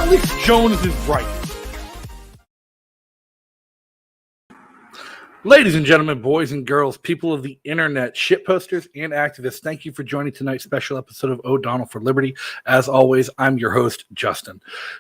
Alex Jones is right. Ladies and gentlemen, boys and girls, people of the internet, shitposters and activists, thank you for joining tonight's special episode of O'Donnell for Liberty. As always, I'm your host, Justin.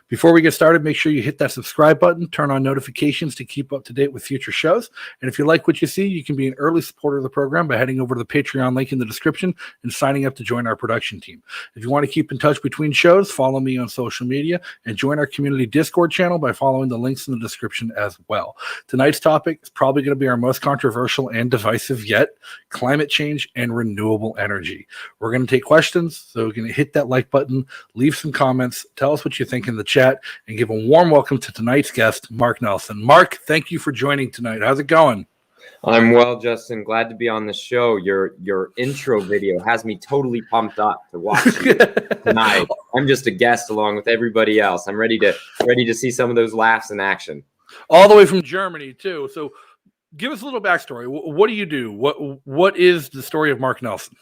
Before we get started, make sure you hit that subscribe button, turn on notifications to keep up to date with future shows. And if you like what you see, you can be an early supporter of the program by heading over to the Patreon link in the description and signing up to join our production team. If you want to keep in touch between shows, follow me on social media and join our community Discord channel by following the links in the description as well. Tonight's topic is probably going to be our most controversial and divisive yet: climate change and renewable energy. We're going to take questions, so we're going to hit that like button, leave some comments, tell us what you think in the chat, and give a warm welcome to tonight's guest, Mark Nelson. Mark, thank you for joining tonight. How's it going? I'm well, Justin. Glad to be on the show. Your intro video has me totally pumped up to watch you tonight. I'm just a guest along with everybody else. I'm ready to see some of those laughs in action. All the way from Germany, too. So give us a little backstory. What do you do? What is the story of Mark Nelson?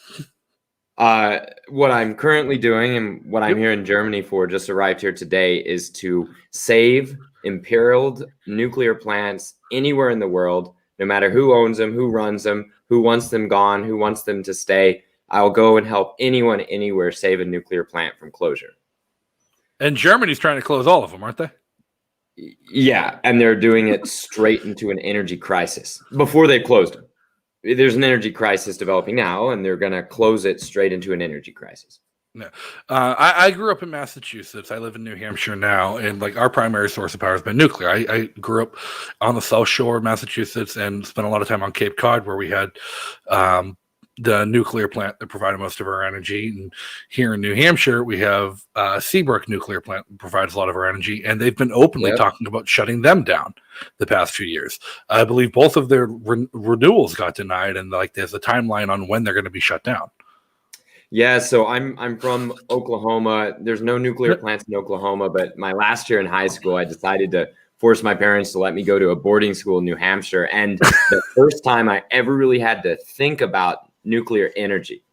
What I'm currently doing and what I'm here in Germany for, just arrived here today, is to save imperiled nuclear plants anywhere in the world, no matter who owns them, who runs them, who wants them gone, who wants them to stay. I'll go and help anyone, anywhere, save a nuclear plant from closure. And Germany's trying to close all of them, aren't they? Yeah, and they're doing it straight into an energy crisis before they've closed them. There's an energy crisis developing now, and they're going to close it straight into an energy crisis. No. I grew up in Massachusetts. I live in New Hampshire now, and like our primary source of power has been nuclear. I grew up on the South Shore of Massachusetts and spent a lot of time on Cape Cod, where we had the nuclear plant that provided most of our energy. And here in New Hampshire, we have Seabrook nuclear plant that provides a lot of our energy, and they've been openly talking about shutting them down the past few years. I believe both of their renewals got denied, and like there's a timeline on when they're going to be shut down. Yeah, so I'm from Oklahoma. There's no nuclear plants in Oklahoma, but my last year in high school, I decided to force my parents to let me go to a boarding school in New Hampshire. And the first time I ever really had to think about nuclear energy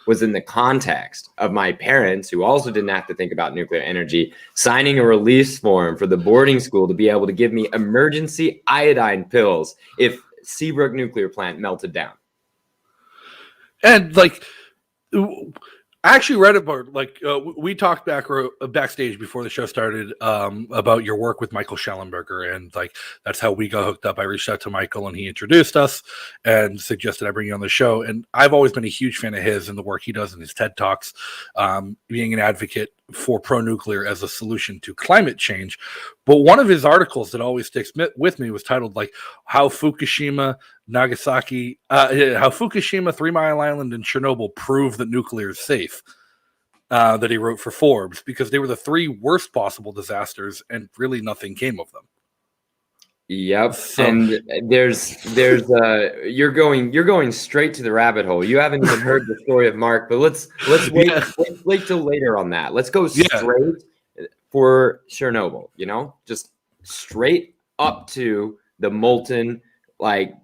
was in the context of my parents, who also didn't have to think about nuclear energy, signing a release form for the boarding school to be able to give me emergency iodine pills if Seabrook nuclear plant melted down. And like, I actually read about we talked backstage before the show started about your work with Michael Schellenberger, and like that's how we got hooked up. I reached out to Michael and he introduced us and suggested I bring you on the show. And I've always been a huge fan of his and the work he does in his TED Talks, being an advocate for pro-nuclear as a solution to climate change. But one of his articles that always sticks with me was titled like how Fukushima, Nagasaki, how Fukushima, 3 Mile Island, and Chernobyl prove that nuclear is safe, that he wrote for Forbes, because they were the 3 worst possible disasters and really nothing came of them. Yep. So, and there's you're going straight to the rabbit hole. You haven't even heard the story of Mark, but let's wait till later on that. Let's go straight for Chernobyl, just straight up to the molten, like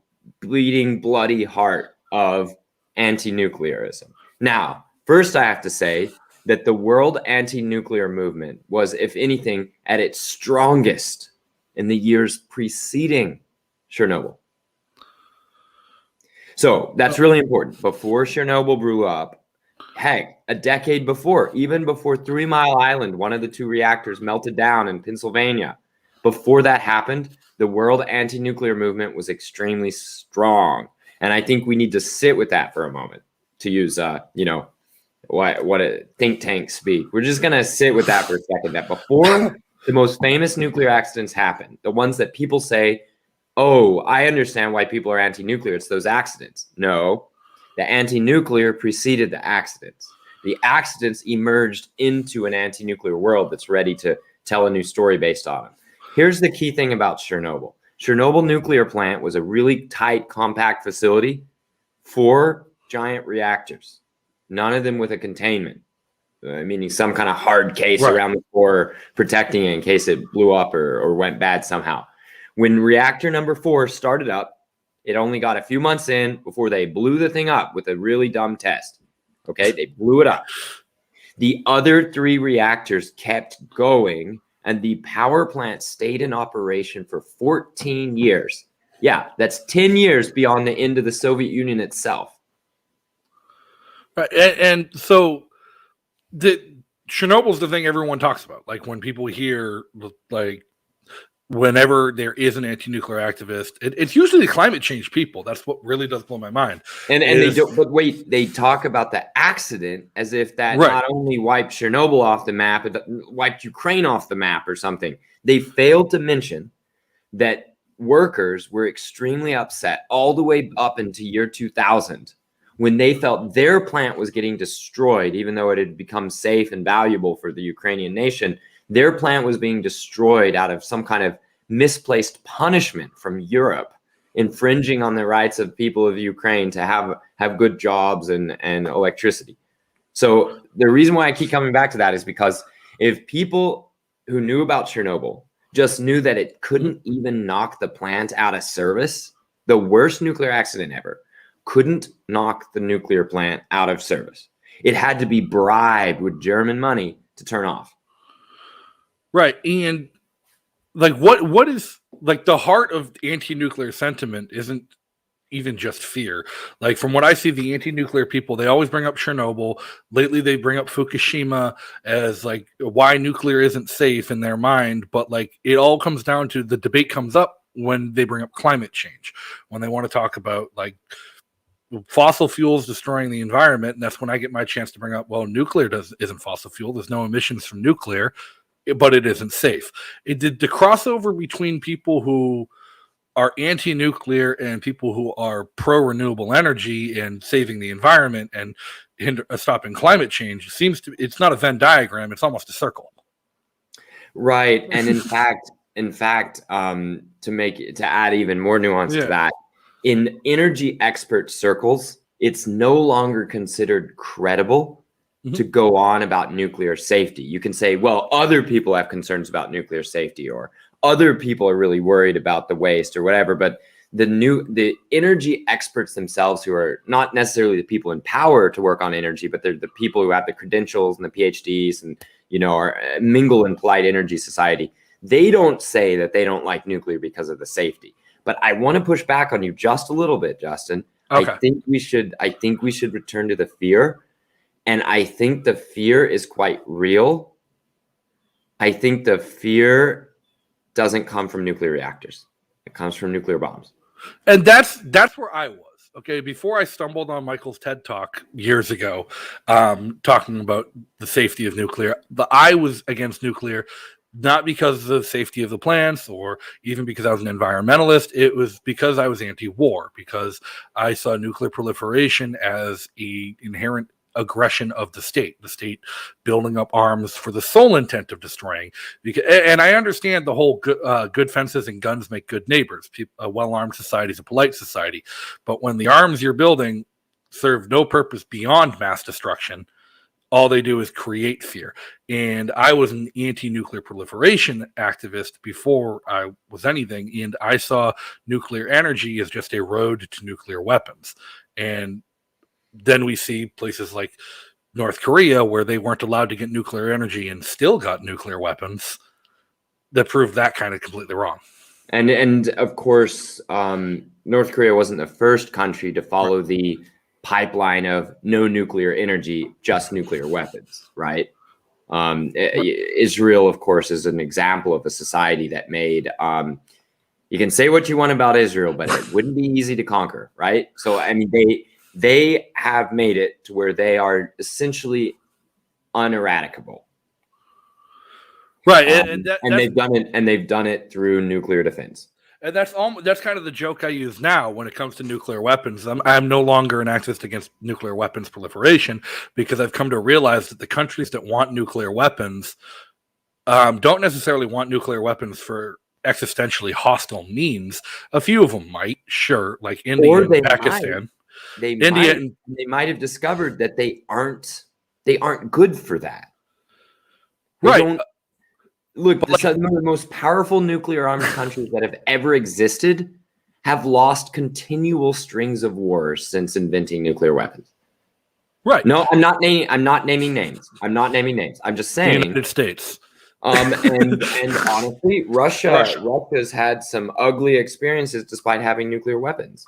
bleeding, bloody heart of anti-nuclearism. Now, first I have to say that the world anti-nuclear movement was, if anything, at its strongest in the years preceding Chernobyl. So that's really important. Before Chernobyl blew up, heck, a decade before, even before 3 Mile Island, one of the 2 reactors melted down in Pennsylvania, before that happened, the world anti-nuclear movement was extremely strong. And I think we need to sit with that for a moment, to use, what a think tank speak. We're just going to sit with that for a second, that before the most famous nuclear accidents happen, the ones that people say, oh, I understand why people are anti-nuclear, it's those accidents. No, the anti-nuclear preceded the accidents. The accidents emerged into an anti-nuclear world that's ready to tell a new story based on them. Here's the key thing about Chernobyl. Chernobyl nuclear plant was a really tight, compact facility, 4 giant reactors, none of them with a containment, meaning some kind of hard case around the core protecting it in case it blew up or went bad somehow. When reactor number 4 started up, it only got a few months in before they blew the thing up with a really dumb test. Okay, they blew it up. The other 3 reactors kept going and the power plant stayed in operation for 14 years. Yeah, that's 10 years beyond the end of the Soviet Union itself. Right. And so Chernobyl's the thing everyone talks about. Like when people hear, like, whenever there is an anti-nuclear activist, it's usually climate change people. That's what really does blow my mind. And they don't, but wait, they talk about the accident as if that not only wiped Chernobyl off the map, it wiped Ukraine off the map or something. They failed to mention that workers were extremely upset all the way up into year 2000 when they felt their plant was getting destroyed, even though it had become safe and valuable for the Ukrainian nation. Their plant was being destroyed out of some kind of misplaced punishment from Europe, infringing on the rights of people of Ukraine to have good jobs and electricity. So the reason why I keep coming back to that is because if people who knew about Chernobyl just knew that it couldn't even knock the plant out of service, the worst nuclear accident ever couldn't knock the nuclear plant out of service. It had to be bribed with German money to turn off. Right. And like what is like the heart of anti-nuclear sentiment isn't even just fear. Like from what I see, the anti-nuclear people, they always bring up Chernobyl. Lately they bring up Fukushima as like why nuclear isn't safe in their mind, but like it all comes down to the debate comes up when they bring up climate change, when they want to talk about like fossil fuels destroying the environment. And that's when I get my chance to bring up, well, nuclear isn't fossil fuel. There's no emissions from nuclear, but it isn't safe. It did the crossover between people who are anti-nuclear and people who are pro-renewable energy and saving the environment and stopping climate change seems to, it's not a Venn diagram, it's almost a circle. Right. And in fact, to add even more nuance to that, in energy expert circles, it's no longer considered credible to go on about nuclear safety. You can say, well, other people have concerns about nuclear safety, or other people are really worried about the waste or whatever. But the energy experts themselves, who are not necessarily the people in power to work on energy, but they're the people who have the credentials and the PhDs and, are mingle in polite energy society. They don't say that they don't like nuclear because of the safety. But I want to push back on you just a little bit, Justin. Okay. I think we should return to the fear. And I think the fear is quite real. I think the fear doesn't come from nuclear reactors. It comes from nuclear bombs. And that's where I was. Okay, before I stumbled on Michael's TED Talk years ago, talking about the safety of nuclear, I was against nuclear, not because of the safety of the plants or even because I was an environmentalist. It was because I was anti-war, because I saw nuclear proliferation as an inherent aggression of the state building up arms for the sole intent of destroying. And I understand the whole good fences and guns make good neighbors. A well-armed society is a polite society. But when the arms you're building serve no purpose beyond mass destruction, all they do is create fear. And I was an anti-nuclear proliferation activist before I was anything. And I saw nuclear energy as just a road to nuclear weapons. And then we see places like North Korea where they weren't allowed to get nuclear energy and still got nuclear weapons that proved that kind of completely wrong. And of course, North Korea wasn't the first country to follow the pipeline of no nuclear energy, just nuclear weapons, right? Israel, of course, is an example of a society that made, you can say what you want about Israel, but it wouldn't be easy to conquer, right? So, I mean, they have made it to where they are essentially uneradicable. Right. They've done it through nuclear defense. And that's kind of the joke I use now when it comes to nuclear weapons. I'm no longer an activist against nuclear weapons proliferation, because I've come to realize that the countries that want nuclear weapons don't necessarily want nuclear weapons for existentially hostile means. A few of them might, sure, like India and Pakistan. They might have discovered that they aren't good for that. Right. Look, some of the most powerful nuclear armed countries that have ever existed have lost continual strings of wars since inventing nuclear weapons. Right. No, I'm not naming names. I'm just saying. The United States. And honestly, Russia's had some ugly experiences despite having nuclear weapons.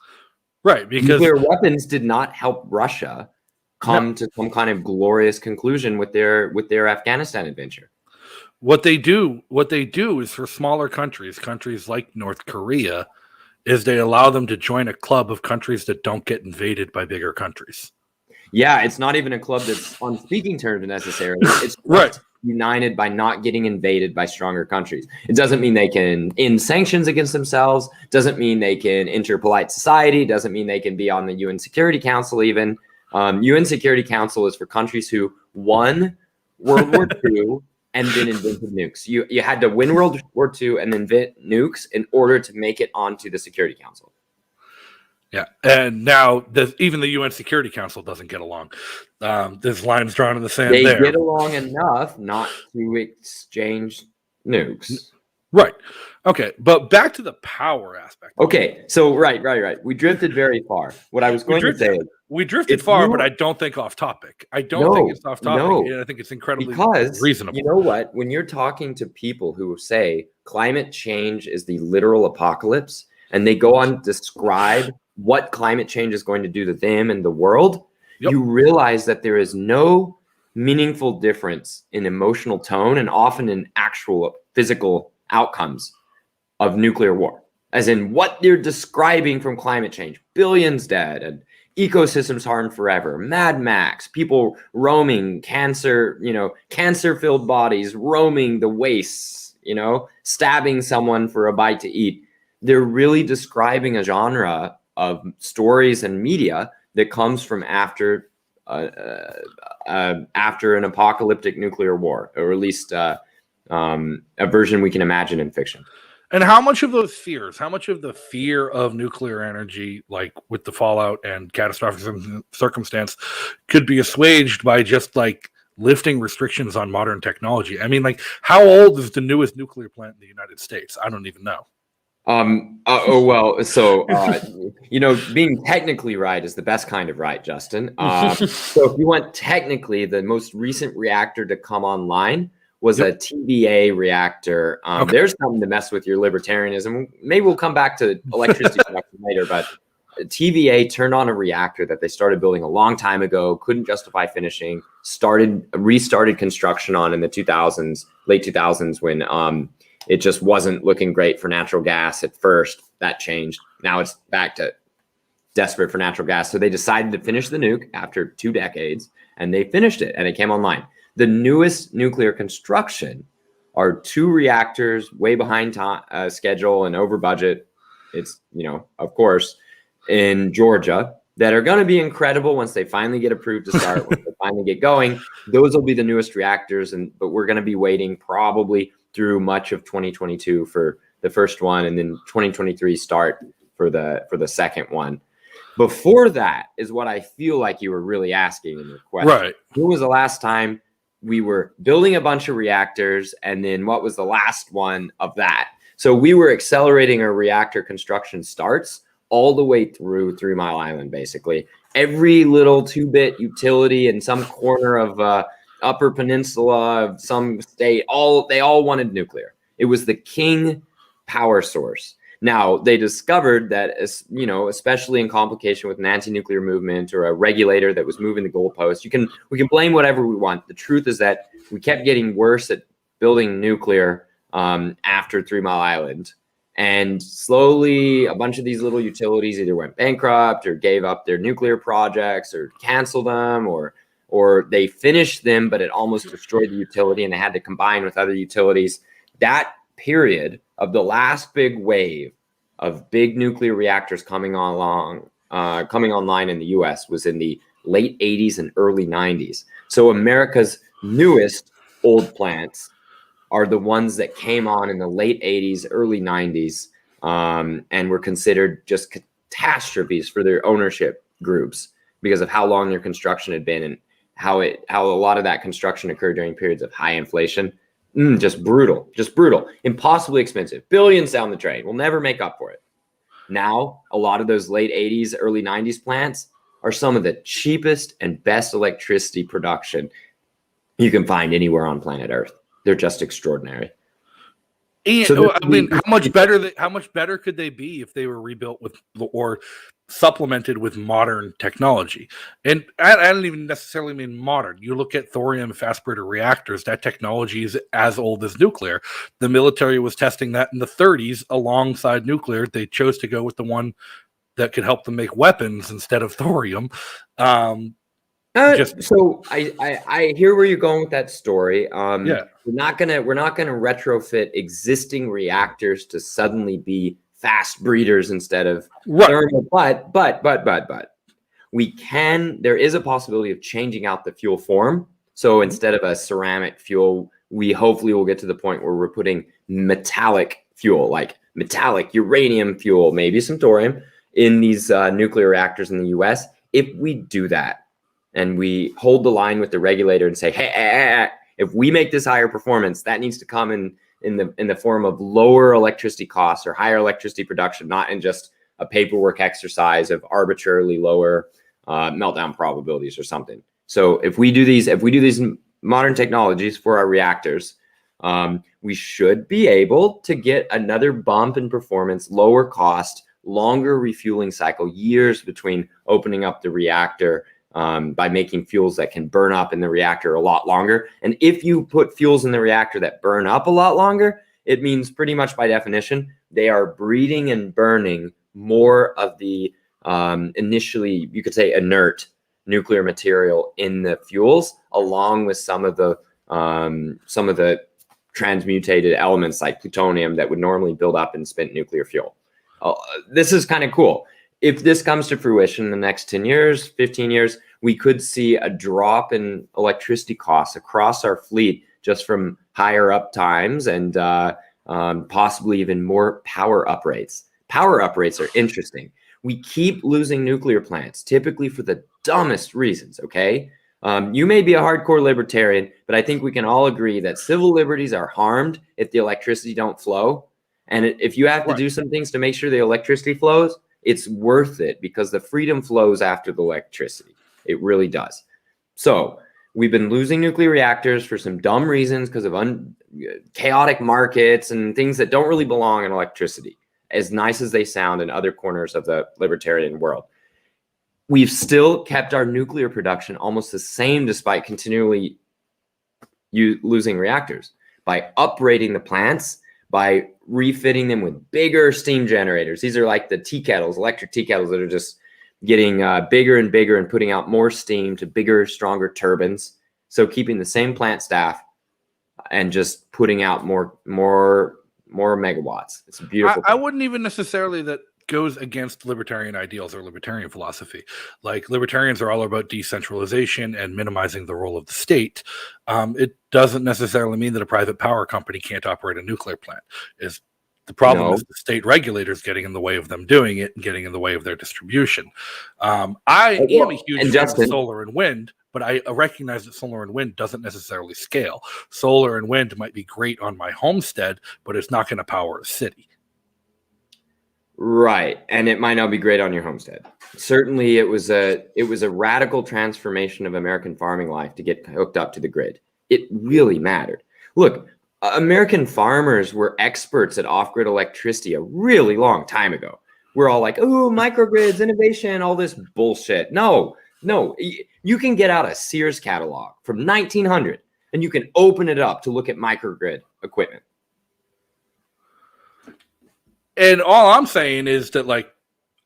Right, because nuclear weapons did not help Russia come to some kind of glorious conclusion with their Afghanistan adventure. what they do is for smaller countries like North Korea, is they allow them to join a club of countries that don't get invaded by bigger countries. Yeah, it's not even a club that's on speaking terms necessarily. It's right. United by not getting invaded by stronger countries. It doesn't mean they can end sanctions against themselves. Doesn't mean they can enter polite society. Doesn't mean they can be on the UN Security Council even. UN Security Council is for countries who won World War II and then invented nukes. You had to win World War II and invent nukes in order to make it onto the Security Council. Yeah, and now even the UN Security Council doesn't get along. There's lines drawn in the sand. They get along enough not to exchange nukes. Right. Okay, but back to the power aspect. Okay, so right. We drifted very far. What I was going to say is we drifted far, but I don't think off topic. I don't think it's off topic, and I think it's incredibly reasonable. You know what? When you're talking to people who say climate change is the literal apocalypse, and they go on to describe what climate change is going to do to them and the world, you realize that there is no meaningful difference in emotional tone and often in actual physical outcomes of nuclear war. As in what they're describing from climate change, billions dead and ecosystems harmed forever, Mad Max, people roaming, cancer-filled bodies roaming the wastes, stabbing someone for a bite to eat. They're really describing a genre of stories and media that comes from after an apocalyptic nuclear war, or at least a version we can imagine in fiction. And how much of the fear of nuclear energy, like with the fallout and catastrophic circumstance, could be assuaged by just like lifting restrictions on modern technology? I mean, like, how old is the newest nuclear plant in the United States? I don't even know. Being technically right is the best kind of right, Justin. So if you want technically, the most recent reactor to come online was a TVA reactor. There's something to mess with your libertarianism. Maybe we'll come back to electricity production later, but TVA turned on a reactor that they started building a long time ago, couldn't justify finishing, restarted construction on in the 2000s, late 2000s, when it just wasn't looking great for natural gas at first. That changed. Now it's back to desperate for natural gas. So they decided to finish the nuke after 2 decades, and they finished it, and it came online. The newest nuclear construction are 2 reactors way behind schedule and over budget. It's, of course, in Georgia, that are going to be incredible once they finally get approved to start, once they finally get going. Those will be the newest reactors, but we're going to be waiting probably through much of 2022 for the first one, and then 2023 start for the second one. Before that is what I feel like you were really asking in your question. Right. When was the last time we were building a bunch of reactors, and then what was the last one of that? So we were accelerating our reactor construction starts all the way through 3 Mile Island, basically. Every little 2-bit utility in some corner of Upper Peninsula of some state, they all wanted nuclear. It was the king power source. Now, they discovered that, especially in complication with an anti-nuclear movement or a regulator that was moving the goalposts, we can blame whatever we want. The truth is that we kept getting worse at building nuclear after 3 Mile Island. And slowly, a bunch of these little utilities either went bankrupt or gave up their nuclear projects or canceled them, or they finished them, but it almost destroyed the utility and they had to combine with other utilities. That period of the last big wave of big nuclear reactors coming online in the US was in the late 80s and early 90s. So America's newest old plants are the ones that came on in the late 80s, early 90s, and were considered just catastrophes for their ownership groups because of how long their construction had been and how a lot of that construction occurred during periods of high inflation. Just brutal, impossibly expensive, billions down the drain. We'll never make up for it. Now, a lot of those late 80s, early 90s plants are some of the cheapest and best electricity production you can find anywhere on planet Earth. They're just extraordinary. And So I mean, how much better could they be if they were rebuilt with or supplemented with modern technology? And I don't even necessarily mean modern. You look at thorium fast breeder reactors, that technology is as old as nuclear. The military was testing that in the 30s alongside nuclear. They chose to go with the one that could help them make weapons instead of thorium. So I hear where you're going with that story. Yeah. We're not gonna retrofit existing reactors to suddenly be fast breeders instead of thermal. But we can. There is a possibility of changing out the fuel form. So instead of a ceramic fuel, we hopefully will get to the point where we're putting metallic fuel, like metallic uranium fuel, maybe some thorium, in these nuclear reactors in the U.S. If we do that, and we hold the line with the regulator and say, hey, if we make this higher performance, that needs to come in the form of lower electricity costs or higher electricity production, not in just a paperwork exercise of arbitrarily lower meltdown probabilities or something. So if we do these modern technologies for our reactors, we should be able to get another bump in performance, lower cost, longer refueling cycle, years between opening up the reactor, by making fuels that can burn up in the reactor a lot longer. And if you put fuels in the reactor that burn up a lot longer, it means pretty much by definition, they are breeding and burning more of the initially, you could say, inert nuclear material in the fuels, along with some of the transmutated elements like plutonium that would normally build up in spent nuclear fuel. This is kind of cool. If this comes to fruition in the next 10 years, 15 years, we could see a drop in electricity costs across our fleet just from higher up times and possibly even more power uprates. Power uprates are interesting. We keep losing nuclear plants, typically for the dumbest reasons, okay? You may be a hardcore libertarian, but I think we can all agree that civil liberties are harmed if the electricity don't flow. And if you have to do some things to make sure the electricity flows, it's worth it because the freedom flows after the electricity. It really does. So we've been losing nuclear reactors for some dumb reasons because of chaotic markets and things that don't really belong in electricity, as nice as they sound in other corners of the libertarian world. We've still kept our nuclear production almost the same despite continually losing reactors by uprating the plants, by refitting them with bigger steam generators. These are like the tea kettles, electric tea kettles that are just getting bigger and bigger and putting out more steam to bigger, stronger turbines. So keeping the same plant staff and just putting out more megawatts. It's a beautiful thing. I wouldn't even necessarily that goes against libertarian ideals or libertarian philosophy. Like libertarians are all about decentralization and minimizing the role of the state. It doesn't necessarily mean that a private power company can't operate a nuclear plant. The problem is the state regulators getting in the way of them doing it and getting in the way of their distribution. I am a huge fan of solar and wind, but I recognize that solar and wind doesn't necessarily scale. Solar and wind might be great on my homestead, but it's not going to power a city. Right. And it might not be great on your homestead. Certainly it was a radical transformation of American farming life to get hooked up to the grid. It really mattered. Look, American farmers were experts at off-grid electricity a really long time ago. We're all like, oh, microgrids, innovation, all this bullshit. No, you can get out a Sears catalog from 1900 and you can open it up to look at microgrid equipment. And all I'm saying is that, like,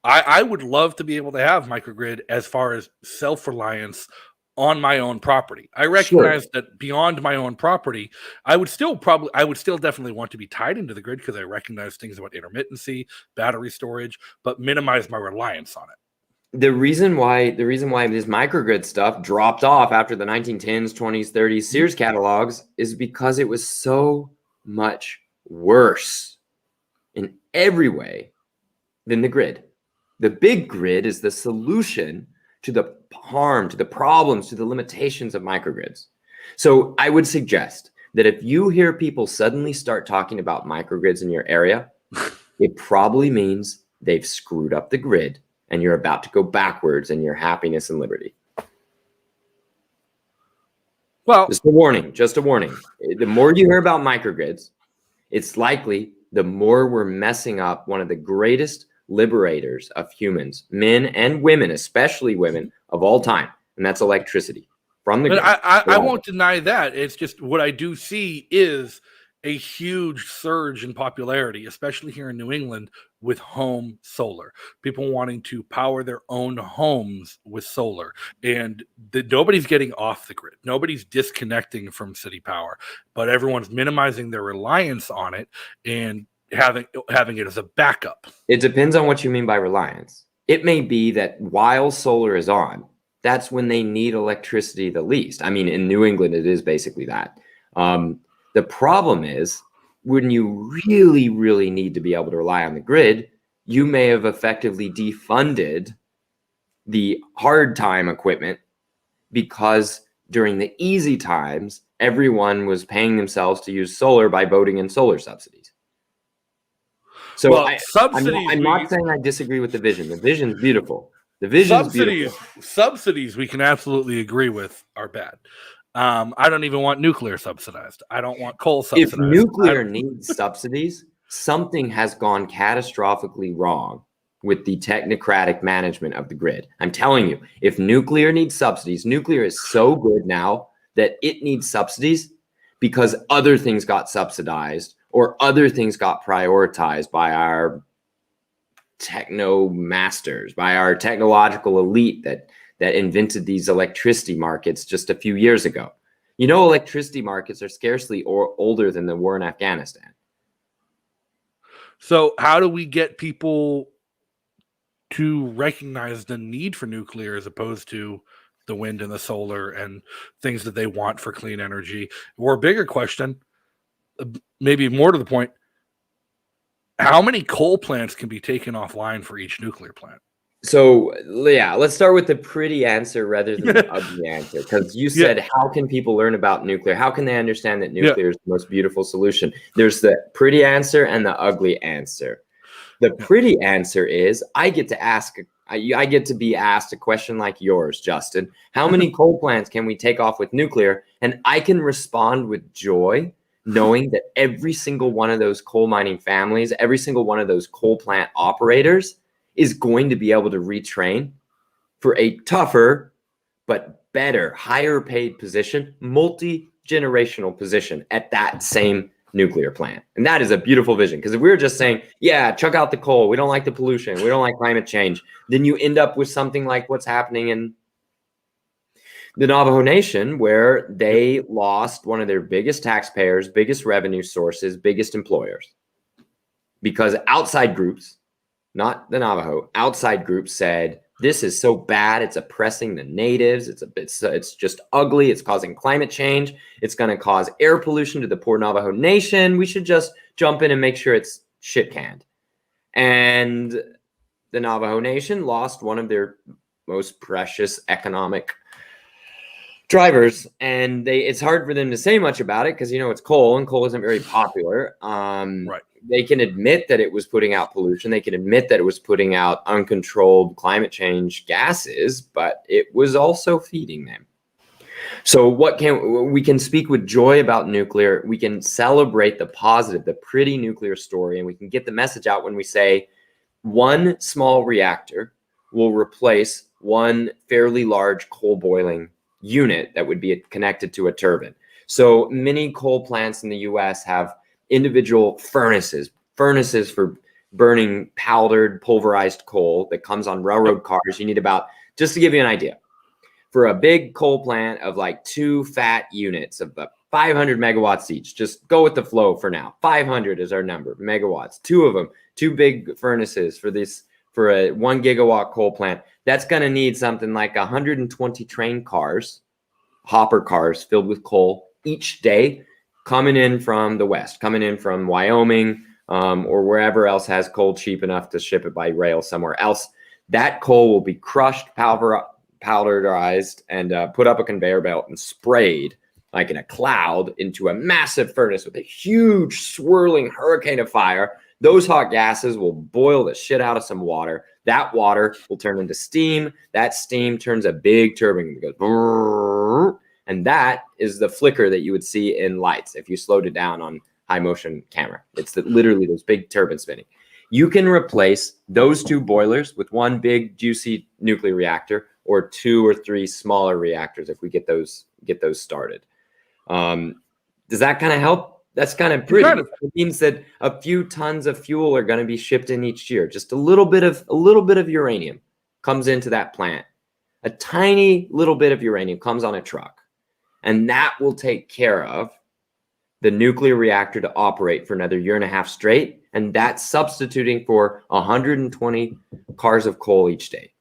I would love to be able to have microgrid as far as self-reliance on my own property. I recognize that beyond my own property, I would still definitely want to be tied into the grid because I recognize things about intermittency, battery storage, but minimize my reliance on it. The reason why this microgrid stuff dropped off after the 1910s, 20s, 30s Sears catalogs is because it was so much worse in every way than the grid. The big grid is the solution to the harm, to the problems, to the limitations of microgrids. So I would suggest that if you hear people suddenly start talking about microgrids in your area, it probably means they've screwed up the grid and you're about to go backwards in your happiness and liberty. Well, Just a warning, just a warning. The more you hear about microgrids, it's likely the more we're messing up one of the greatest liberators of humans, men and women, especially women of all time, and that's electricity from the but grid. I won't deny that. It's just what I do see is a huge surge in popularity, especially here in New England, with home solar. People wanting to power their own homes with solar, and nobody's getting off the grid. Nobody's disconnecting from city power, but everyone's minimizing their reliance on it and having it as a backup. It depends on what you mean by reliance. It may be that while solar is on, that's when they need electricity the least. I mean, in New England, it is basically that. The problem is when you really, really need to be able to rely on the grid, you may have effectively defunded the hard time equipment because during the easy times, everyone was paying themselves to use solar by voting in solar subsidies. So Well, I'm not saying I disagree with the vision. The vision's beautiful. The vision's beautiful. Subsidies we can absolutely agree with are bad. I don't even want nuclear subsidized. I don't want coal subsidized. If nuclear needs subsidies, something has gone catastrophically wrong with the technocratic management of the grid. I'm telling you, if nuclear needs subsidies, nuclear is so good now that it needs subsidies because other things got subsidized or other things got prioritized by our techno masters, by our technological elite that invented these electricity markets just a few years ago. You know, electricity markets are scarcely older than the war in Afghanistan. So how do we get people to recognize the need for nuclear as opposed to the wind and the solar and things that they want for clean energy? Or a bigger question, maybe more to the point, how many coal plants can be taken offline for each nuclear plant? So, yeah, let's start with the pretty answer rather than the ugly answer. Because you said, how can people learn about nuclear? How can they understand that nuclear is the most beautiful solution? There's the pretty answer and the ugly answer. The pretty answer is I get to be asked a question like yours, Justin. How many coal plants can we take off with nuclear? And I can respond with joy, knowing that every single one of those coal mining families, every single one of those coal plant operators is going to be able to retrain for a tougher but better, higher paid position, multi-generational position at that same nuclear plant. And that is a beautiful vision, because if we were just saying, yeah, chuck out the coal, we don't like the pollution, we don't like climate change, then you end up with something like what's happening in the Navajo Nation, where they lost one of their biggest taxpayers, biggest revenue sources, biggest employers, because outside groups, not the Navajo, outside groups said, this is so bad, it's oppressing the natives, it's just ugly, it's causing climate change, it's going to cause air pollution to the poor Navajo Nation, we should just jump in and make sure it's shit canned. And the Navajo Nation lost one of their most precious economic drivers, and it's hard for them to say much about it because, you know, it's coal, and coal isn't very popular. Right. They can admit that it was putting out pollution. They can admit that it was putting out uncontrolled climate change gases, but it was also feeding them. So we can speak with joy about nuclear. We can celebrate the positive, the pretty nuclear story, and we can get the message out when we say one small reactor will replace one fairly large coal boiling unit that would be connected to a turbine. So many coal plants in the US have individual furnaces for burning powdered, pulverized coal that comes on railroad cars. You need about, just to give you an idea, for a big coal plant of like 2 fat units of 500 megawatts each, just go with the flow for now. 500 is our number, megawatts. 2 of them, 2 big furnaces for a 1 gigawatt coal plant. That's going to need something like 120 train cars, hopper cars filled with coal each day, coming in from the west, coming in from Wyoming, or wherever else has coal cheap enough to ship it by rail somewhere else. That coal will be crushed, powderized, and put up a conveyor belt and sprayed like in a cloud into a massive furnace with a huge swirling hurricane of fire. Those hot gases will boil the shit out of some water. That water will turn into steam. That steam turns a big turbine that goes brrr, And that is the flicker that you would see in lights if you slowed it down on high motion camera. It's literally those big turbines spinning. You can replace those 2 boilers with one big juicy nuclear reactor, or 2 or 3 smaller reactors if we get those started. Does that kind of help? That's kind of pretty. It means that a few tons of fuel are going to be shipped in each year. Just a little bit of uranium comes into that plant. A tiny little bit of uranium comes on a truck, and that will take care of the nuclear reactor to operate for another 1.5 years straight. And that's substituting for 120 cars of coal each day.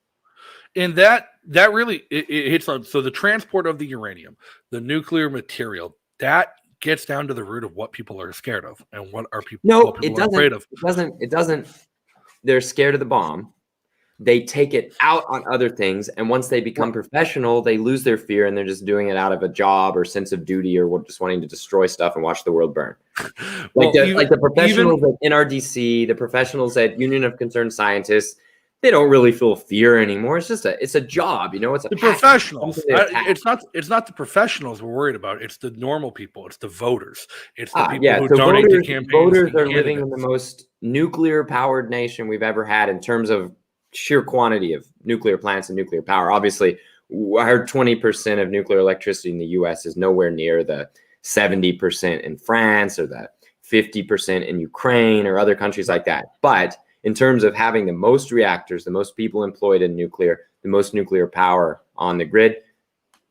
And that really it hits on. So the transport of the uranium, the nuclear material, that gets down to the root of what people are scared of and what people are afraid of. It doesn't. They're scared of the bomb. They take it out on other things, and once they become professional, they lose their fear, and they're just doing it out of a job or sense of duty, or just wanting to destroy stuff and watch the world burn. Like the professionals at NRDC, the professionals at Union of Concerned Scientists, they don't really feel fear anymore. It's just it's a job, It's the professionals. It's not the professionals we're worried about. It's the normal people. It's the voters. It's the people who donate to campaigns. Voters are living in the most nuclear-powered nation we've ever had in terms of sheer quantity of nuclear plants and nuclear power. Obviously, our 20% of nuclear electricity in the U.S. is nowhere near the 70% in France or the 50% in Ukraine or other countries like that. But in terms of having the most reactors, the most people employed in nuclear, the most nuclear power on the grid,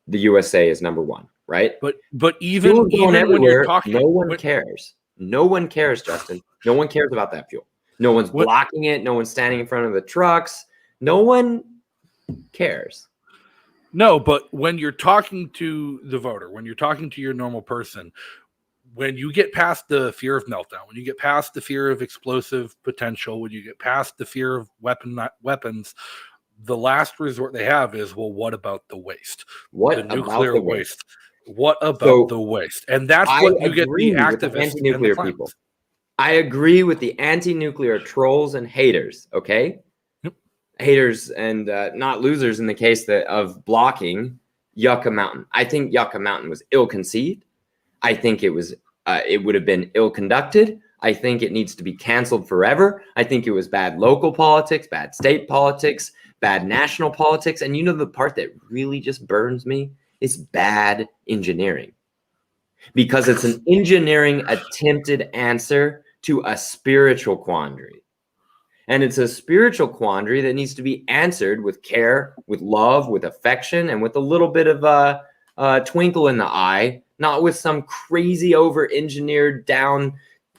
the USA is number 1, right? But even when you're talking, no one cares. No one cares, Justin. No one cares about that fuel. No one's blocking it. No one's standing in front of the trucks. No one cares. No, but when you're talking to the voter, when you're talking to your normal person, when you get past the fear of meltdown, when you get past the fear of explosive potential, when you get past the fear of weapons, the last resort they have is, well, what about the waste? The nuclear waste. What about the waste? And that's what you get the activists anti-nuclear people. I agree with the anti-nuclear trolls and haters, okay? Yep. Haters and not losers in the case of blocking Yucca Mountain. I think Yucca Mountain was ill-conceived. I think it would have been ill-conducted. I think it needs to be canceled forever. I think it was bad local politics, bad state politics, bad national politics. And the part that really just burns me is bad engineering. Because it's an engineering attempted answer to a spiritual quandary. And it's a spiritual quandary that needs to be answered with care, with love, with affection, and with a little bit of a twinkle in the eye, not with some crazy over-engineered down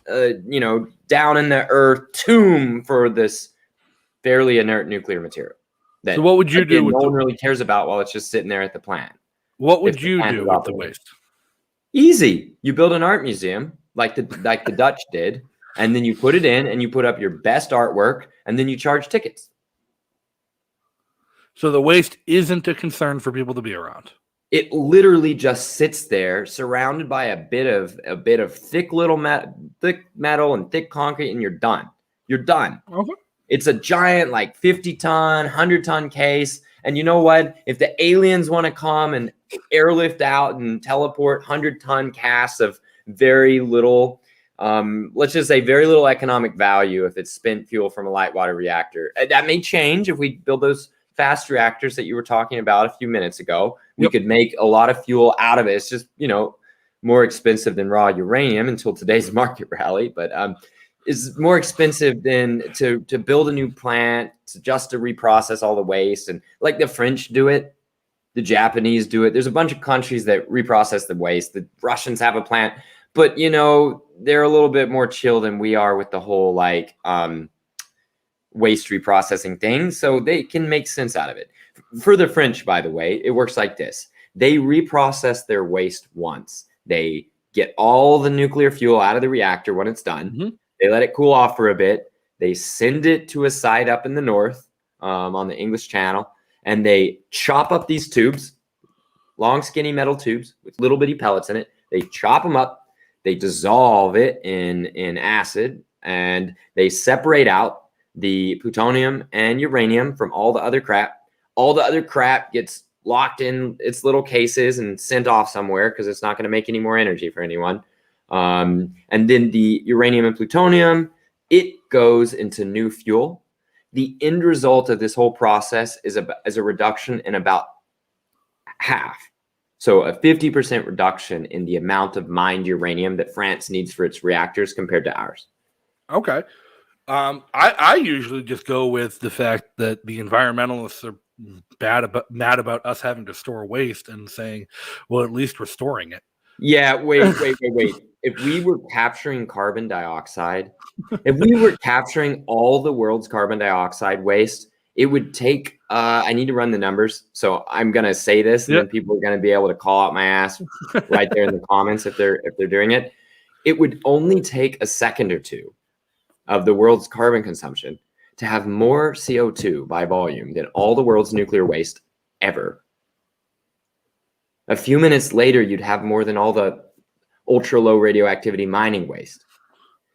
in the earth tomb for this fairly inert nuclear material. So what would you do? No one really cares about while it's just sitting there at the plant. What would you do with the waste? Easy. You build an art museum like the Dutch did, and then you put it in and you put up your best artwork, and then you charge tickets. So the waste isn't a concern for people to be around. It literally just sits there, surrounded by a bit of thick metal and thick concrete, and you're done. You're done. Okay. It's a giant, 50-ton, 100-ton case. And you know what? If the aliens want to come and airlift out and teleport 100-ton casts of very little, let's just say very little economic value if it's spent fuel from a light water reactor. That may change if we build those fast reactors that you were talking about a few minutes ago. We could make a lot of fuel out of it. It's just, more expensive than raw uranium until today's market rally. But is more expensive than to build a new plant, to reprocess all the waste. And like the French do it, the Japanese do it. There's a bunch of countries that reprocess the waste. The Russians have a plant, but they're a little bit more chill than we are with the whole waste reprocessing thing. So they can make sense out of it. For the French, by the way, it works like this. They reprocess their waste once. They get all the nuclear fuel out of the reactor when it's done. Mm-hmm. They let it cool off for a bit. They send it to a site up in the north on the English Channel, and they chop up these tubes, long, skinny metal tubes with little bitty pellets in it. They chop them up. They dissolve it in acid, and they separate out the plutonium and uranium from all the other crap. All the other crap gets locked in its little cases and sent off somewhere because it's not going to make any more energy for anyone. And then the uranium and plutonium, it goes into new fuel. The end result of this whole process is a reduction in about half. So a 50% reduction in the amount of mined uranium that France needs for its reactors compared to ours. Okay. I usually just go with the fact that the environmentalists are mad about us having to store waste and saying, well, at least we're storing it. Yeah, wait. If we were capturing carbon dioxide, if we were capturing all the world's carbon dioxide waste, it would take, I need to run the numbers. So I'm going to say this and then people are going to be able to call out my ass right there in the comments if they're doing it. It would only take a second or two of the world's carbon consumption to have more CO2 by volume than all the world's nuclear waste ever. A few minutes later, you'd have more than all the ultra low radioactivity mining waste.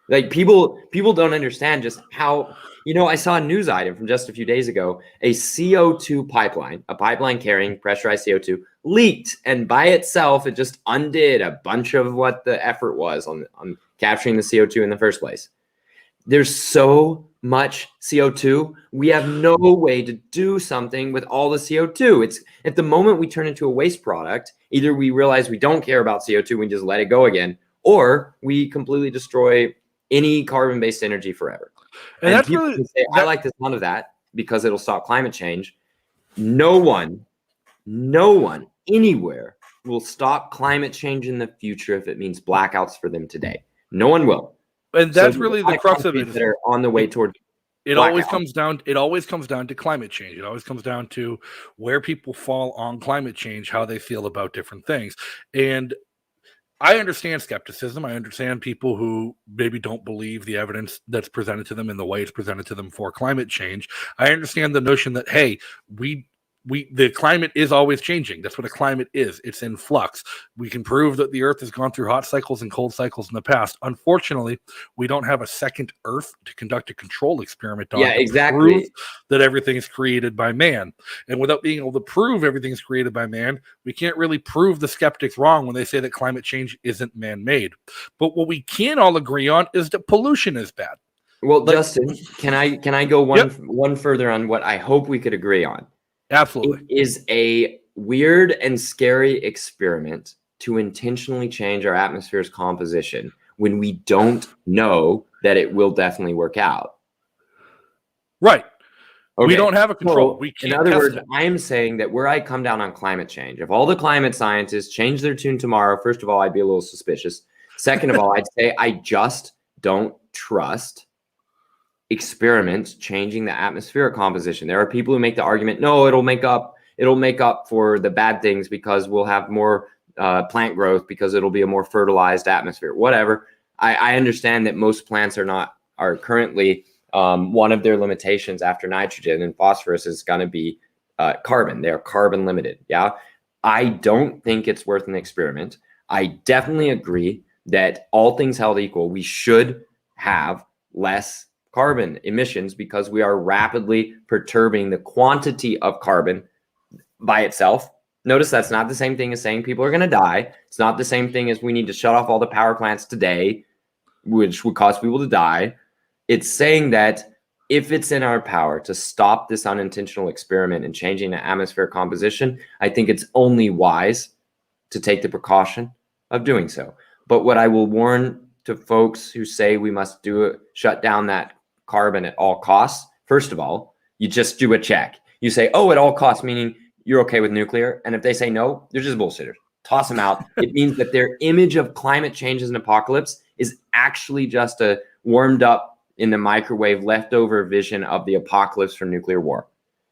Like people don't understand just how, I saw a news item from just a few days ago, a CO2 pipeline, a pipeline carrying pressurized CO2 leaked. And by itself, it just undid a bunch of what the effort was on capturing the CO2 in the first place. There's so much CO2. We have no way to do something with all the CO2. It's at the moment we turn into a waste product, either we realize we don't care about CO2, we just let it go again, or we completely destroy any carbon-based energy forever. And that's people really, say, I like the sound of that because it'll stop climate change. No one anywhere will stop climate change in the future if it means blackouts for them today. No one will. And that's really the crux of it. That are on the way toward it always comes down to climate change. It always comes down to where people fall on climate change, how they feel about different things. And I understand skepticism. I understand people who maybe don't believe the evidence that's presented to them in the way it's presented to them for climate change. I understand the notion that, hey, the climate is always changing. That's what a climate is. It's in flux. We can prove that the Earth has gone through hot cycles and cold cycles in the past. Unfortunately, we don't have a second Earth to conduct a control experiment on. Yeah, exactly. Prove that everything is created by man. And without being able to prove everything is created by man, we can't really prove the skeptics wrong when they say that climate change isn't man-made. But what we can all agree on is that pollution is bad. Well, Justin, can I go one further on what I hope we could agree on? Absolutely. It is a weird and scary experiment to intentionally change our atmosphere's composition when we don't know that it will definitely work out. Right. Okay. We don't have a control. We can't. In other words, I am saying that where I come down on climate change, if all the climate scientists change their tune tomorrow, first of all, I'd be a little suspicious. Second of all, I'd say I just don't trust experiments changing the atmospheric composition. There are people who make the argument, no, it'll make up for the bad things because we'll have more plant growth because it'll be a more fertilized atmosphere. Whatever. I understand that most plants are currently one of their limitations after nitrogen and phosphorus is going to be carbon. They're carbon limited. Yeah. I don't think it's worth an experiment. I definitely agree that all things held equal, we should have less carbon emissions because we are rapidly perturbing the quantity of carbon by itself. Notice that's not the same thing as saying people are going to die. It's not the same thing as we need to shut off all the power plants today, which would cause people to die. It's saying that if it's in our power to stop this unintentional experiment in changing the atmospheric composition, I think it's only wise to take the precaution of doing so. But what I will warn to folks who say we must shut down that carbon at all costs, first of all, you just do a check. You say, oh, at all costs, meaning you're okay with nuclear. And if they say no, they're just bullshitters. Toss them out. It means that their image of climate change as an apocalypse is actually just a warmed up in the microwave leftover vision of the apocalypse from nuclear war.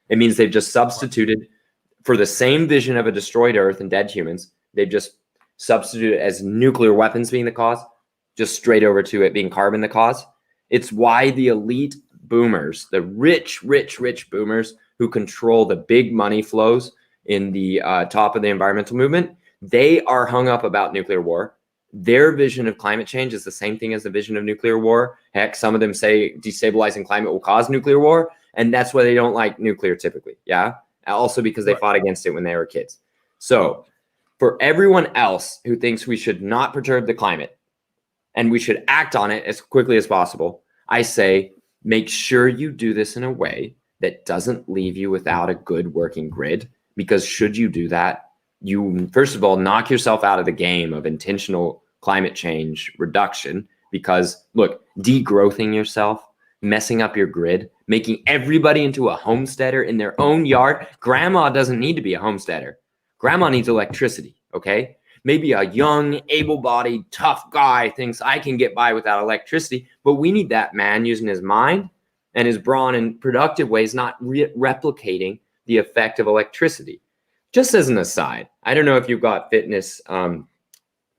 It means they've just substituted for the same vision of a destroyed Earth and dead humans. They've just substituted as nuclear weapons being the cause, just straight over to it being carbon the cause. It's why the elite boomers, the rich boomers who control the big money flows in the top of the environmental movement, they are hung up about nuclear war. Their vision of climate change is the same thing as the vision of nuclear war. Heck, some of them say destabilizing climate will cause nuclear war. And that's why they don't like nuclear typically. Yeah. also because they fought against it when they were kids. So for everyone else who thinks we should not perturb the climate and we should act on it as quickly as possible, I say make sure you do this in a way that doesn't leave you without a good working grid, because should you do that, you first of all knock yourself out of the game of intentional climate change reduction, because look, degrowthing yourself, messing up your grid, making everybody into a homesteader in their own yard. Grandma doesn't need to be a homesteader. Grandma needs electricity, okay? Maybe a young, able-bodied, tough guy thinks I can get by without electricity, but we need that man using his mind and his brawn in productive ways, not replicating the effect of electricity. Just as an aside, I don't know if you've got fitness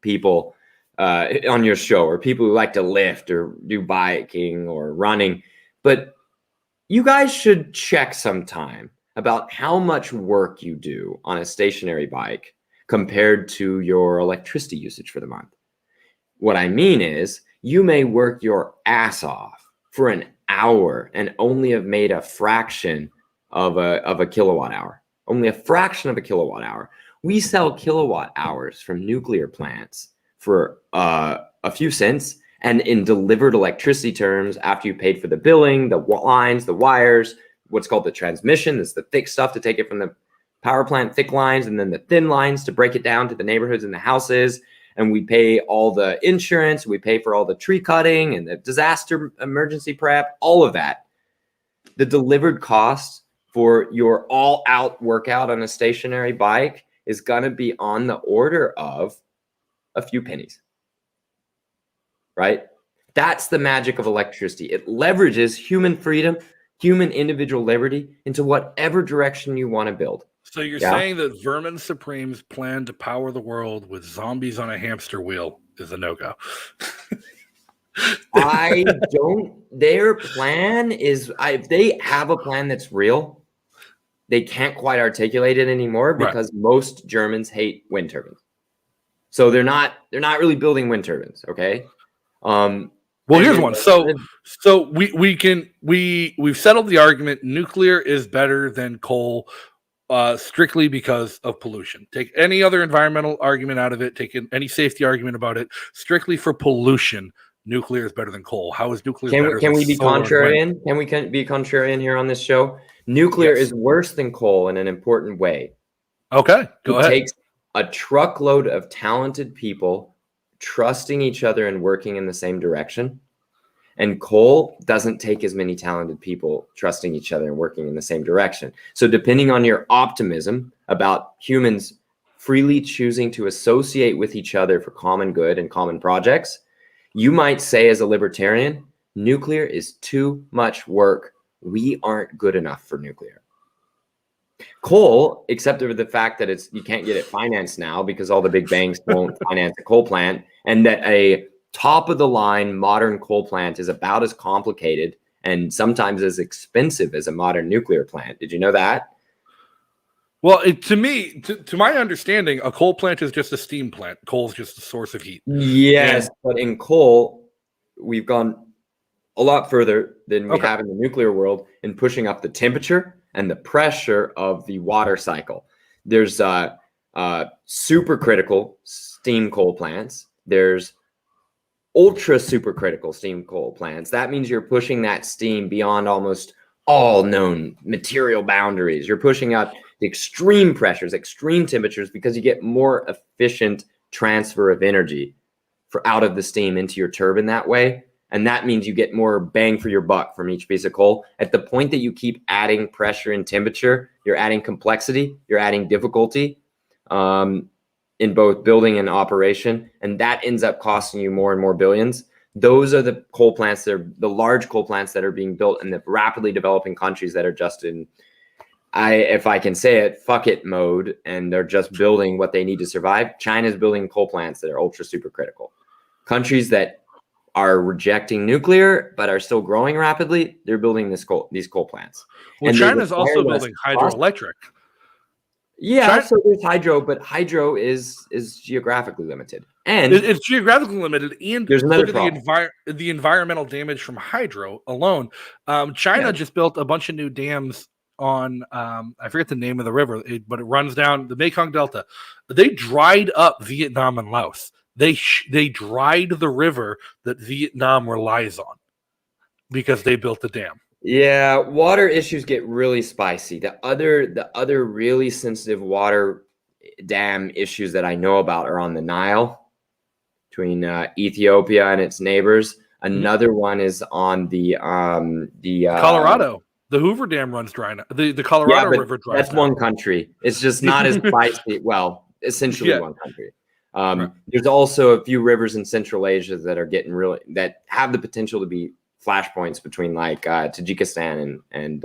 people on your show, or people who like to lift or do biking or running, but you guys should check sometime about how much work you do on a stationary bike compared to your electricity usage for the month. What I mean is, you may work your ass off for an hour and only have made a fraction of a kilowatt hour, only a fraction of a kilowatt hour. We sell kilowatt hours from nuclear plants for a few cents, and in delivered electricity terms, after you paid for the billing, the lines, the wires, what's called the transmission, that's the thick stuff to take it from the power plant, thick lines, and then the thin lines to break it down to the neighborhoods and the houses. And we pay all the insurance, we pay for all the tree cutting and the disaster emergency prep, all of that. The delivered cost for your all-out workout on a stationary bike is going to be on the order of a few pennies, right? That's the magic of electricity. It leverages human freedom, human individual liberty into whatever direction you want to build. So you're saying that Vermin Supreme's plan to power the world with zombies on a hamster wheel is a no-go? Their plan is, if they have a plan that's real, they can't quite articulate it anymore because most Germans hate wind turbines. So they're not really building wind turbines, okay? Well, here's one. So we've settled the argument. Nuclear is better than coal, strictly because of pollution. Take any other environmental argument out of it. Take any safety argument about it. Strictly for pollution, nuclear is better than coal. How is nuclear better? Can we be contrarian? Can we be contrarian here on this show? Nuclear is worse than coal in an important way. Okay, go ahead. It takes a truckload of talented people trusting each other and working in the same direction. And coal doesn't take as many talented people trusting each other and working in the same direction. So depending on your optimism about humans freely choosing to associate with each other for common good and common projects, you might say as a libertarian, nuclear is too much work. We aren't good enough for nuclear. Coal, except for the fact that you can't get it financed now because all the big banks won't finance a coal plant, and that a top of the line modern coal plant is about as complicated and sometimes as expensive as a modern nuclear plant. Did you know that? Well, to my understanding, a coal plant is just a steam plant. Coal is just a source of heat. Yes, but in coal, we've gone a lot further than we have in the nuclear world in pushing up the temperature and the pressure of the water cycle. There's supercritical steam coal plants. There's ultra supercritical steam coal plants. That means you're pushing that steam beyond almost all known material boundaries. You're pushing out the extreme pressures, extreme temperatures, because you get more efficient transfer of energy out of the steam into your turbine that way. And that means you get more bang for your buck from each piece of coal. At the point that you keep adding pressure and temperature, you're adding complexity, you're adding difficulty in both building and operation. And that ends up costing you more and more billions. Those are the coal plants that are the large coal plants that are being built in the rapidly developing countries that are just in, if I can say it, fuck it mode. And they're just building what they need to survive. China's building coal plants that are ultra super critical. Countries that are rejecting nuclear but are still growing rapidly, they're building these coal plants. Well, and China's also building hydroelectric. Yeah, so there's hydro, but hydro is geographically limited. And it's geographically limited, and there's another look at the environmental damage from hydro alone. China just built a bunch of new dams on I forget the name of the river, but it runs down the Mekong Delta. They dried up Vietnam and Laos. They dried the river that Vietnam relies on because they built the dam. Yeah, water issues get really spicy. The other really sensitive water dam issues that I know about are on the Nile between Ethiopia and its neighbors. Another one is on the Colorado. The Hoover Dam runs dry now. The Colorado River dries. That's one country. It's just not as spicy. Well, essentially one country. Right. There's also a few rivers in Central Asia that have the potential to be flashpoints between like Tajikistan and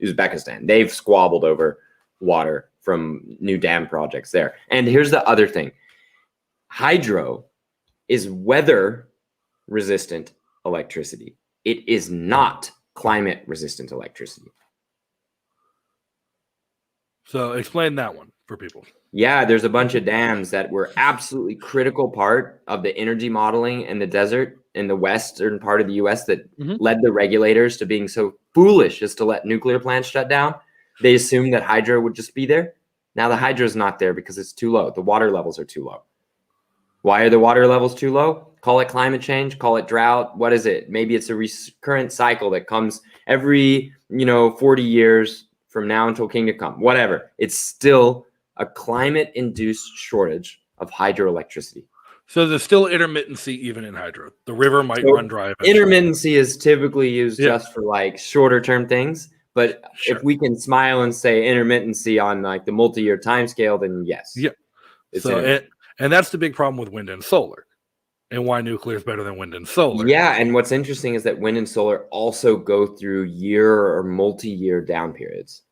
Uzbekistan. They've squabbled over water from new dam projects there. And here's the other thing. Hydro is weather resistant electricity. It is not climate resistant electricity. So explain that one for people. Yeah, there's a bunch of dams that were absolutely critical part of the energy modeling in the desert in the western part of the US that led the regulators to being so foolish as to let nuclear plants shut down. They assumed that hydro would just be there. Now the hydro is not there because it's too low. The water levels are too low. Why are the water levels too low? Call it climate change, call it drought. What is it? Maybe it's a recurrent cycle that comes every, 40 years from now until kingdom come, whatever. It's still a climate-induced shortage of hydroelectricity. So there's still intermittency even in hydro. The river might run dry. Intermittency is typically used just for like shorter-term things. But if we can smile and say intermittency on like the multi-year time scale, then yes. Yeah. And that's the big problem with wind and solar, and why nuclear is better than wind and solar. Yeah, and what's interesting is that wind and solar also go through year or multi-year down periods.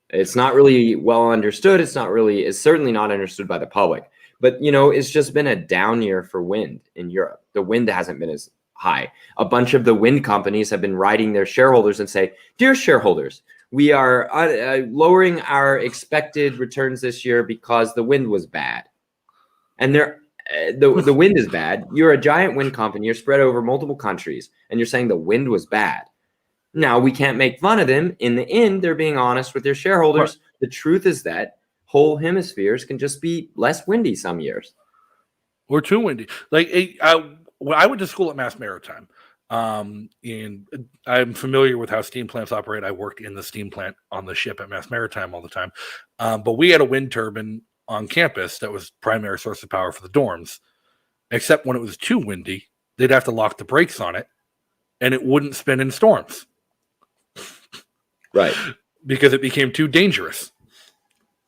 It's not really well understood. It's certainly not understood by the public. But, it's just been a down year for wind in Europe. The wind hasn't been as high. A bunch of the wind companies have been writing their shareholders and say, dear shareholders, we are lowering our expected returns this year because the wind was bad. And the wind is bad. You're a giant wind company. You're spread over multiple countries. And you're saying the wind was bad. Now, we can't make fun of them. In the end, they're being honest with their shareholders. Right. The truth is that whole hemispheres can just be less windy some years. Or too windy. Like I went to school at Mass Maritime. And I'm familiar with how steam plants operate. I worked in the steam plant on the ship at Mass Maritime all the time. But we had a wind turbine on campus that was primary source of power for the dorms. Except when it was too windy, they'd have to lock the brakes on it, and it wouldn't spin in storms. Right. Because it became too dangerous.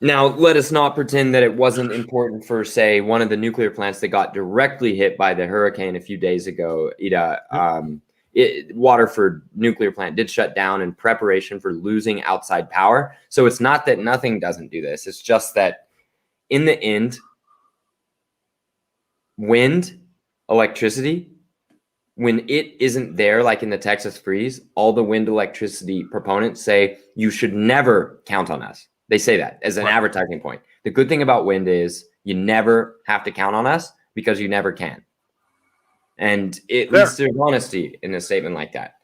Now, let us not pretend that it wasn't important for, say, one of the nuclear plants that got directly hit by the hurricane a few days ago. Waterford nuclear plant did shut down in preparation for losing outside power. So it's not that nothing doesn't do this. It's just that in the end, wind, electricity, when it isn't there, like in the Texas freeze, all the wind electricity proponents say, you should never count on us. They say that as an advertising point. The good thing about wind is you never have to count on us because you never can. And it leads to honesty in a statement like that.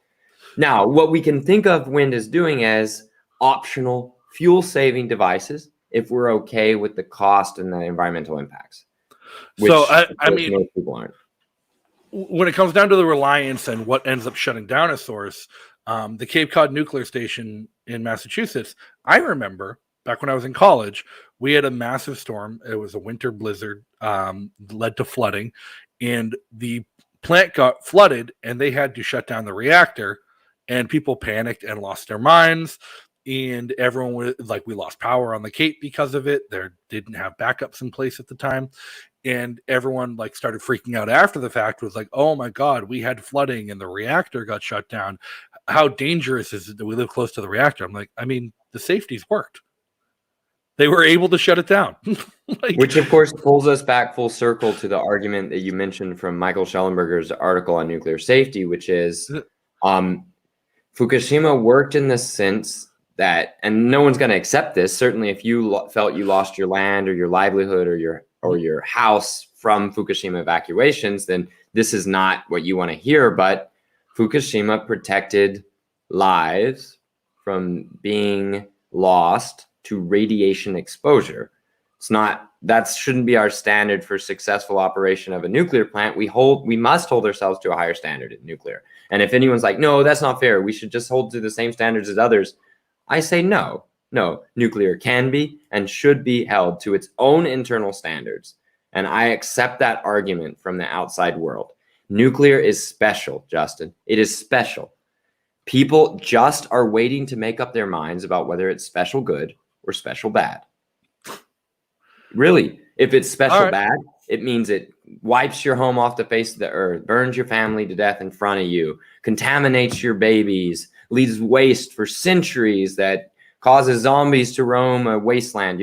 Now, what we can think of wind as doing as optional fuel-saving devices if we're okay with the cost and the environmental impacts. So, I mean, most people aren't. When it comes down to the reliance and what ends up shutting down a source, the Cape Cod nuclear station in Massachusetts, I remember back when I was in college, we had a massive storm. It was a winter blizzard, led to flooding, and the plant got flooded and they had to shut down the reactor, and people panicked and lost their minds. And everyone was like, we lost power on the Cape because of it. They didn't have backups in place at the time. And everyone like started freaking out after the fact, was like, oh my God, we had flooding and the reactor got shut down. How dangerous is it that we live close to the reactor? I'm like, I mean, the safeties worked. They were able to shut it down. Which of course pulls us back full circle to the argument that you mentioned from Michael Schellenberger's article on nuclear safety, which is Fukushima worked in the sense that, and no one's going to accept this, certainly if you felt you lost your land or your livelihood or your house from Fukushima evacuations, then this is not what you want to hear. But Fukushima protected lives from being lost to radiation exposure. That shouldn't be our standard for successful operation of a nuclear plant. We must hold ourselves to a higher standard in nuclear. And if anyone's like, no, that's not fair, we should just hold to the same standards as others, I say no. Nuclear can be and should be held to its own internal standards. And I accept that argument from the outside world. Nuclear is special, Justin. It is special. People just are waiting to make up their minds about whether it's special good or special bad. Really, if it's special bad, it means it wipes your home off the face of the earth, burns your family to death in front of you, contaminates your babies, leaves waste for centuries that causes zombies to roam a wasteland.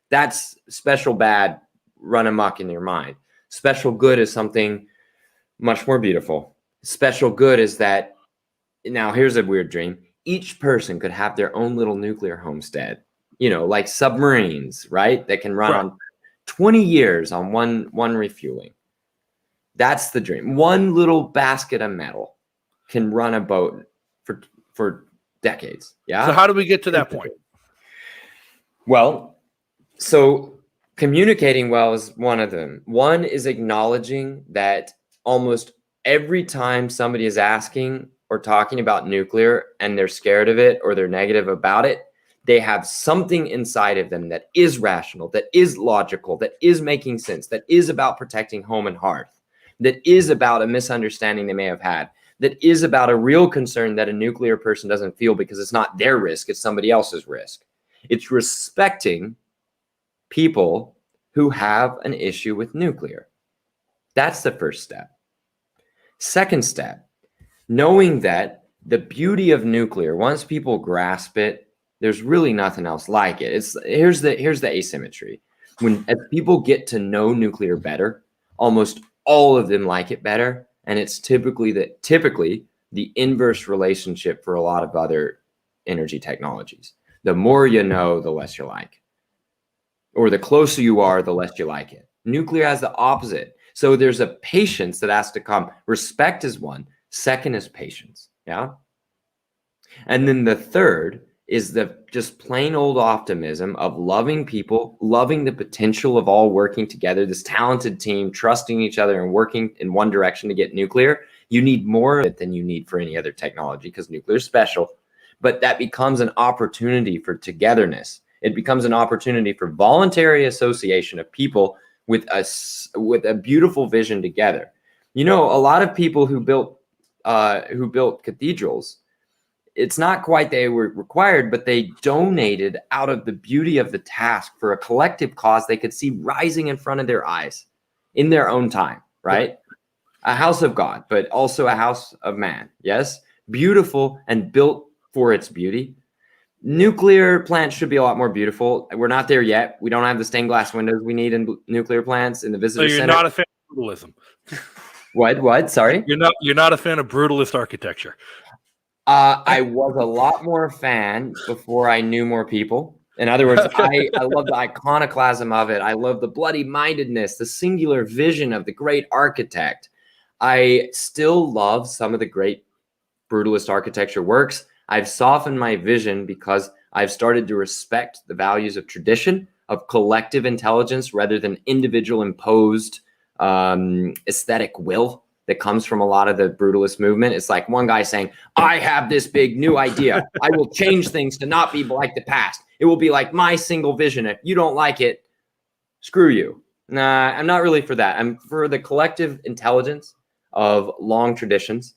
That's special bad run amok in your mind. Special good is something much more beautiful. Special good is that, now here's a weird dream. Each person could have their own little nuclear homestead, like submarines, right? That can run on 20 years on one refueling. That's the dream. One little basket of metal can run a boat for decades. Yeah. So how do we get to that point? Well, so communicating well is one of them. One is acknowledging that almost every time somebody is asking or talking about nuclear and they're scared of it or they're negative about it, they have something inside of them that is rational, that is logical, that is making sense, that is about protecting home and hearth, that is about a misunderstanding they may have had, that is about a real concern that a nuclear person doesn't feel because it's not their risk, it's somebody else's risk. It's respecting people who have an issue with nuclear. That's the first step. Second step, knowing that the beauty of nuclear, once people grasp it, there's really nothing else like it. Here's the asymmetry. As people get to know nuclear better, almost all of them like it better. And it's typically the inverse relationship for a lot of other energy technologies. The more you know, the less you like. Or the closer you are, the less you like it. Nuclear has the opposite. So there's a patience that has to come. Respect is one. Second is patience. Yeah. And then the third is the just plain old optimism of loving people, loving the potential of all working together, this talented team, trusting each other and working in one direction to get nuclear. You need more of it than you need for any other technology because nuclear is special. But that becomes an opportunity for togetherness. It becomes an opportunity for voluntary association of people with a beautiful vision together. A lot of people who built cathedrals, it's not quite they were required, but they donated out of the beauty of the task for a collective cause they could see rising in front of their eyes in their own time, right? A house of God, but also a house of man. Yes, beautiful and built for its beauty. Nuclear plants should be a lot more beautiful. We're not there yet. We don't have the stained glass windows we need in nuclear plants in the visitor center. So you're not a fan of brutalism. What? Sorry? You're not a fan of brutalist architecture. I was a lot more fan before I knew more people. In other words, I love the iconoclasm of it. I love the bloody-mindedness, the singular vision of the great architect. I still love some of the great brutalist architecture works. I've softened my vision because I've started to respect the values of tradition, of collective intelligence, rather than individual imposed aesthetic will that comes from a lot of the brutalist movement. It's like one guy saying, I have this big new idea. I will change things to not be like the past. It will be like my single vision. If you don't like it, screw you. Nah, I'm not really for that. I'm for the collective intelligence of long traditions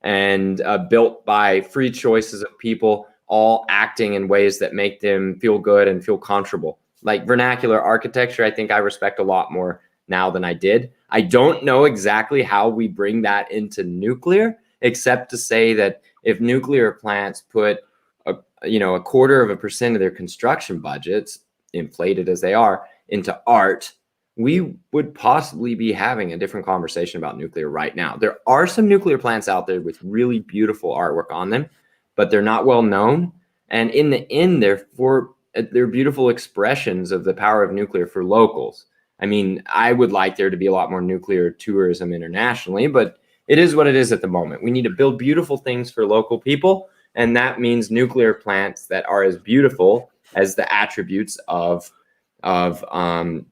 and built by free choices of people all acting in ways that make them feel good and feel comfortable. Like vernacular architecture, I think I respect a lot more now than I did. I don't know exactly how we bring that into nuclear, except to say that if nuclear plants put a 0.25% of their construction budgets, inflated as they are, into art, we would possibly be having a different conversation about nuclear right now. There are some nuclear plants out there with really beautiful artwork on them, but they're not well known. And in the end, they're beautiful expressions of the power of nuclear for locals. I mean, I would like there to be a lot more nuclear tourism internationally, but it is what it is at the moment. We need to build beautiful things for local people And that means nuclear plants that are as beautiful as the attributes of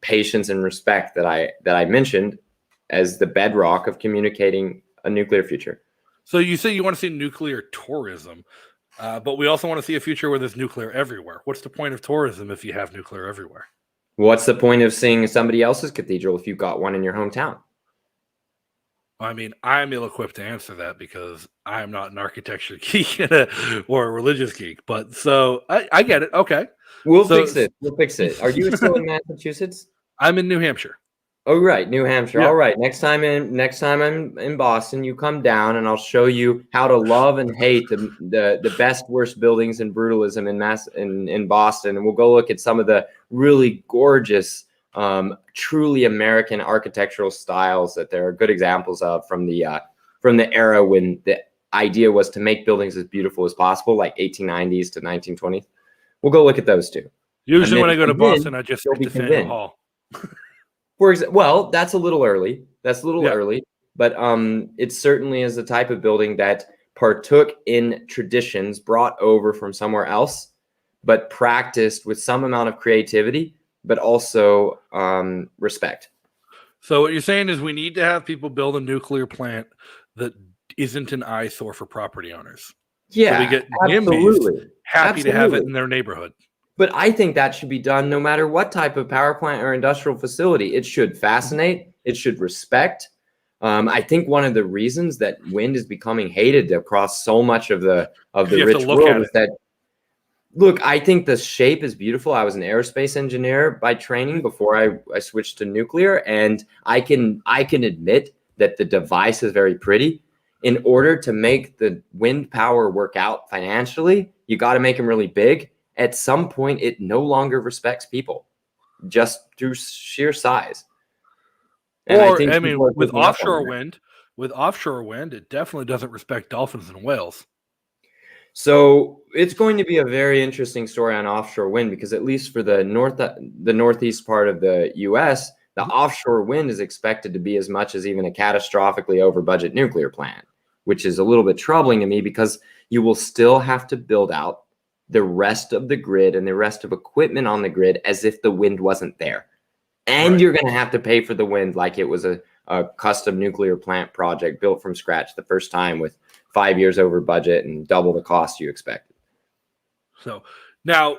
patience and respect that I mentioned as the bedrock of communicating a nuclear future. So you say you want to see nuclear tourism, but we also want to see a future where there's nuclear everywhere. What's the point of tourism if you have nuclear everywhere? What's the point of seeing somebody else's cathedral if you've got one in your hometown? I mean, I'm ill-equipped to answer that because I'm not an architecture geek or a religious geek. But so I get it. Okay. We'll So fix it. We'll fix it. Are you still in Massachusetts? I'm in New Hampshire. Oh, right, New Hampshire. Yeah. All right. Next time I'm in Boston, you come down and I'll show you how to love and hate the best worst buildings and brutalism in Boston, and we'll go look at some of the really gorgeous, truly American architectural styles that there are good examples of from the era when the idea was to make buildings as beautiful as possible, like 1890s to 1920s. We'll go look at those too. Usually when I go to Boston, I just stick to Faneuil Hall. Well, that's a little early. Early, but it certainly is the type of building that partook in traditions brought over from somewhere else, but practiced with some amount of creativity, but also respect. So what you're saying is we need to have people build a nuclear plant that isn't an eyesore for property owners. Yeah, so we get absolutely. Happy to have it in their neighborhood. But I think that should be done no matter what type of power plant or industrial facility. It should fascinate. It should respect. I think one of the reasons that wind is becoming hated across so much of the rich world is that, look, I think the shape is beautiful. I was an aerospace engineer by training before I switched to nuclear, and I can admit that the device is very pretty. In order to make the wind power work out financially, you got to make them really big. At some point, it no longer respects people just through sheer size. And I mean, with offshore wind, it definitely doesn't respect dolphins and whales. So it's going to be a very interesting story on offshore wind, because at least for the northeast part of the U.S., the offshore wind is expected to be as much as even a catastrophically over budget nuclear plant, which is a little bit troubling to me, because you will still have to build out the rest of the grid and the rest of equipment on the grid as if the wind wasn't there. And you're going to have to pay for the wind like it was a custom nuclear plant project built from scratch the first time with 5 years over budget and double the cost you expected. So now,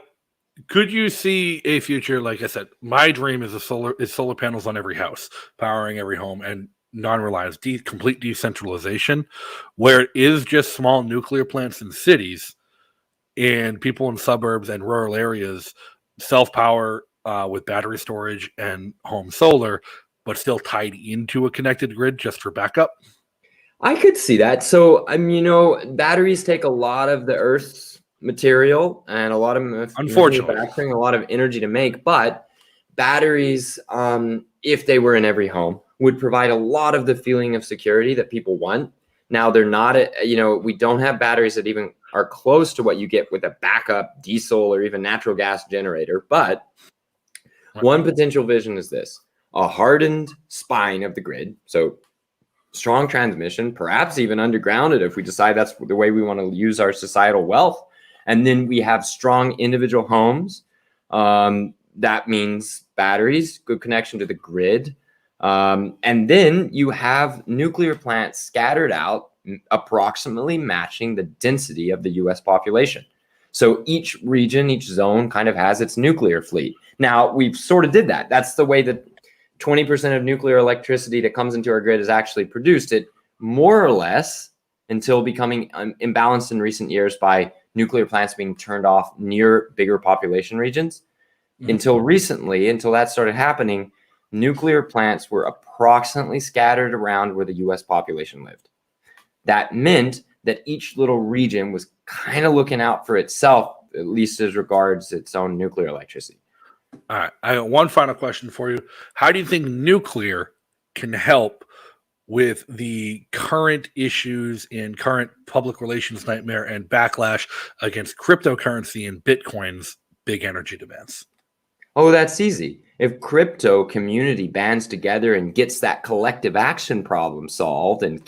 could you see a future, like I said, my dream is solar panels on every house, powering every home, and non-reliance, complete decentralization, where it is just small nuclear plants in cities, and people in suburbs and rural areas self-power with battery storage and home solar, but still tied into a connected grid just for backup? I could see that. So, batteries take a lot of the Earth's material and a lot of manufacturing, a lot of energy to make. But batteries, if they were in every home, would provide a lot of the feeling of security that people want. Now, they're not, we don't have batteries that even are close to what you get with a backup diesel or even natural gas generator. But one potential vision is this: a hardened spine of the grid. So strong transmission, perhaps even undergrounded if we decide that's the way we want to use our societal wealth. And then we have strong individual homes. That means batteries, good connection to the grid. And then you have nuclear plants scattered out, approximately matching the density of the US population. So each region, each zone kind of has its nuclear fleet. Now, we've sort of did that. That's the way that 20% of nuclear electricity that comes into our grid is actually produced. It more or less, until becoming imbalanced in recent years by nuclear plants being turned off near bigger population regions. Until recently, until that started happening, nuclear plants were approximately scattered around where the US population lived. That meant that each little region was kind of looking out for itself, at least as regards its own nuclear electricity. All right. I got one final question for you. How do you think nuclear can help with the current issues in current public relations nightmare and backlash against cryptocurrency and Bitcoin's big energy demands? Oh, that's easy. If crypto community bands together and gets that collective action problem solved and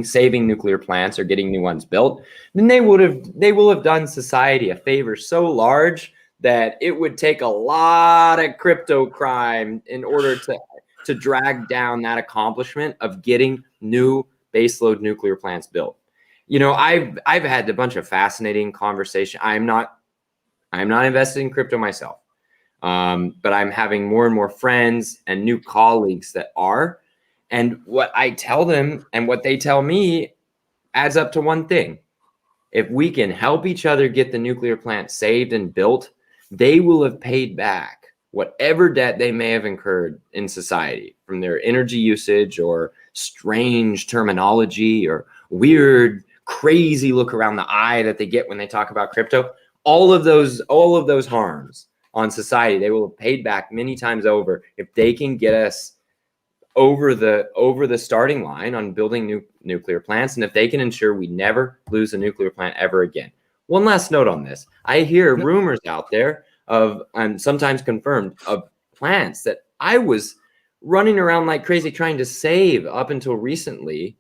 saving nuclear plants or getting new ones built, then they will have done society a favor so large that it would take a lot of crypto crime in order to drag down that accomplishment of getting new baseload nuclear plants built. I've had a bunch of fascinating conversation. I'm not invested in crypto myself. But I'm having more and more friends and new colleagues that are. And what I tell them and what they tell me adds up to one thing. If we can help each other get the nuclear plant saved and built, they will have paid back whatever debt they may have incurred in society from their energy usage or strange terminology or weird, crazy look around the eye that they get when they talk about crypto. All of those harms on society, they will have paid back many times over if they can get us over the starting line on building new nuclear plants, and if they can ensure we never lose a nuclear plant ever again. One last note on this. I hear rumors out there of, and sometimes confirmed, of plants that I was running around like crazy trying to save up until recently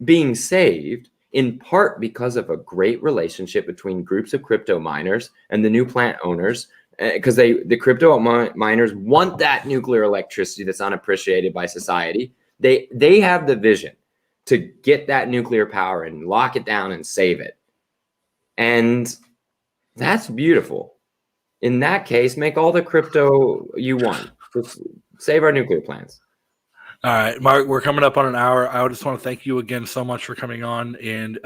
being saved, in part because of a great relationship between groups of crypto miners and the new plant owners, because the crypto miners want that nuclear electricity that's unappreciated by society. They have the vision to get that nuclear power and lock it down and save it. And that's beautiful. In that case, make all the crypto you want. Just save our nuclear plants. All right, Mark, we're coming up on an hour. I just want to thank you again so much for coming on and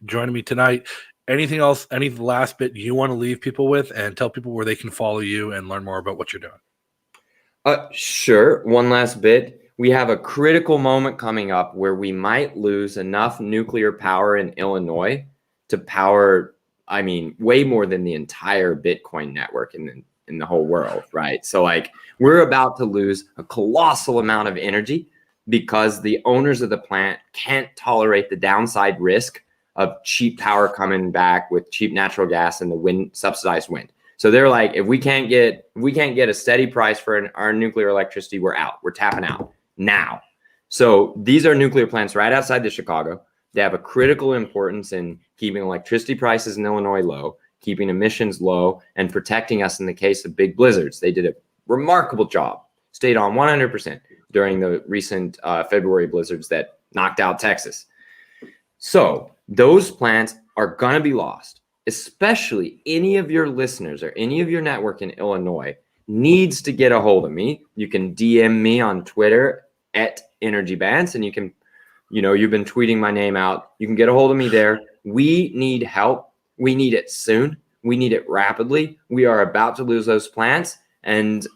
joining me tonight. Anything else, any last bit you want to leave people with, and tell people where they can follow you and learn more about what you're doing? Sure. One last bit. We have a critical moment coming up where we might lose enough nuclear power in Illinois to power, way more than the entire Bitcoin network in the whole world, right? So we're about to lose a colossal amount of energy because the owners of the plant can't tolerate the downside risk of cheap power coming back with cheap natural gas and the subsidized wind. So they're like, if we can't get a steady price for our nuclear electricity, we're out. We're tapping out now. So these are nuclear plants right outside of Chicago. They have a critical importance in keeping electricity prices in Illinois low, keeping emissions low, and protecting us in the case of big blizzards. They did a remarkable job, stayed on 100% during the recent February blizzards that knocked out Texas. So those plants are going to be lost, especially any of your listeners or any of your network in Illinois needs to get a hold of me. You can DM me on Twitter @EnergyBants, and you can, you've been tweeting my name out. You can get a hold of me there. We need help. We need it soon. We need it rapidly. We are about to lose those plants, and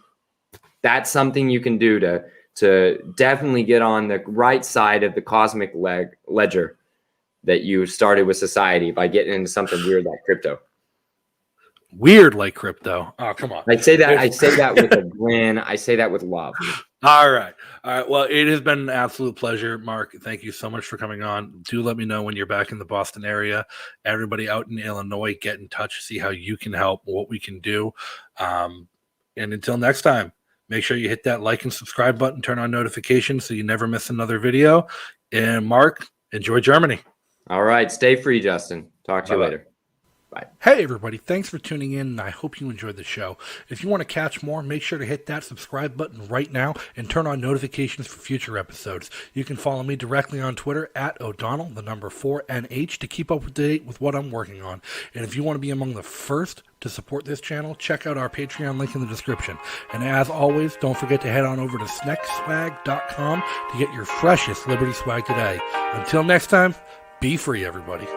that's something you can do to definitely get on the right side of the cosmic ledger that you started with society by getting into something weird like crypto. Weird like crypto. Oh, come on. I say that with a grin. I say that with love. All right. Well, it has been an absolute pleasure, Mark. Thank you so much for coming on. Do let me know when you're back in the Boston area. Everybody out in Illinois, get in touch, see how you can help, what we can do. And until next time, make sure you hit that like and subscribe button, turn on notifications so you never miss another video. And Mark, enjoy Germany. All right. Stay free, Justin. Talk to you later. Bye. Hey, everybody. Thanks for tuning in, and I hope you enjoyed the show. If you want to catch more, make sure to hit that subscribe button right now and turn on notifications for future episodes. You can follow me directly on Twitter @O'Donnell, 4NH, to keep up to date with what I'm working on. And if you want to be among the first to support this channel, check out our Patreon link in the description. And as always, don't forget to head on over to SneckSwag.com to get your freshest Liberty swag today. Until next time, be free, everybody.